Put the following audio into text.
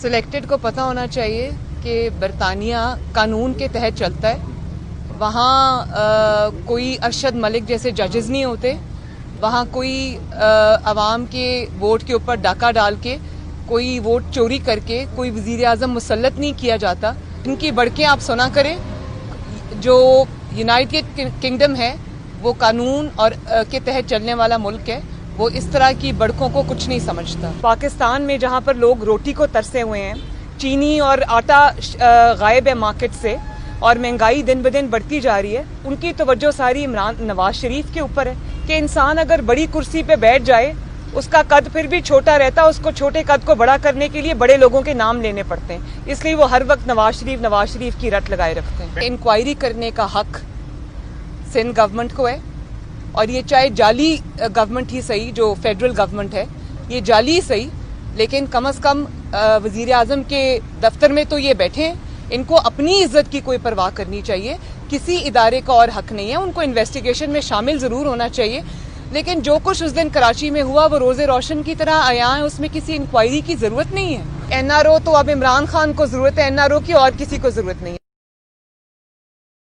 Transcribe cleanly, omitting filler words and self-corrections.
Selected को पता होना चाहिए कि बरतानिया कानून के तहत चलता है। वहाँ कोई अरशद मलिक जैसे जजेस नहीं होते। वहाँ कोई अवाम के वोट के ऊपर डाका डाल के कोई वोट चोरी करके कोई वज़ीर आज़म मुसल्लत नहीं किया जाता। इनकी बढ़के आप सुना करें, जो यूनाइटेड किंगडम है वो कानून और के तहत चलने वाला मुल्क है। वो इस तरह की बड़कों को कुछ नहीं समझता। पाकिस्तान में जहाँ पर लोग रोटी को तरसे हुए हैं, चीनी और आटा गायब है मार्केट से और महंगाई दिन ब दिन बढ़ती जा रही है, उनकी तवज्जो सारी नवाज शरीफ के ऊपर है कि इंसान अगर बड़ी कुर्सी पे बैठ जाए उसका कद फिर भी छोटा रहता है, उसको छोटे कद को बड़ा करने के लिए बड़े लोगों के नाम लेने पड़ते हैं, इसलिए वो हर वक्त नवाज शरीफ की रट लगाए रखते हैं। इंक्वायरी करने का हक सिंध गवर्नमेंट को है, और ये चाहे जाली गवर्नमेंट ही सही, जो फेडरल गवर्नमेंट है ये जाली ही सही, लेकिन कम से कम वजीर आजम के दफ्तर में तो ये बैठे हैं। इनको अपनी इज्जत की कोई परवाह करनी चाहिए, किसी इदारे का और हक नहीं है। उनको इन्वेस्टिगेशन में शामिल ज़रूर होना चाहिए, लेकिन जो कुछ उस दिन कराची में हुआ वो रोज़े रोशन की तरह आया है, उसमें किसी इंक्वायरी की ज़रूरत नहीं है। NRO तो अब इमरान खान को ज़रूरत है NRO की, और किसी को ज़रूरत नहीं है।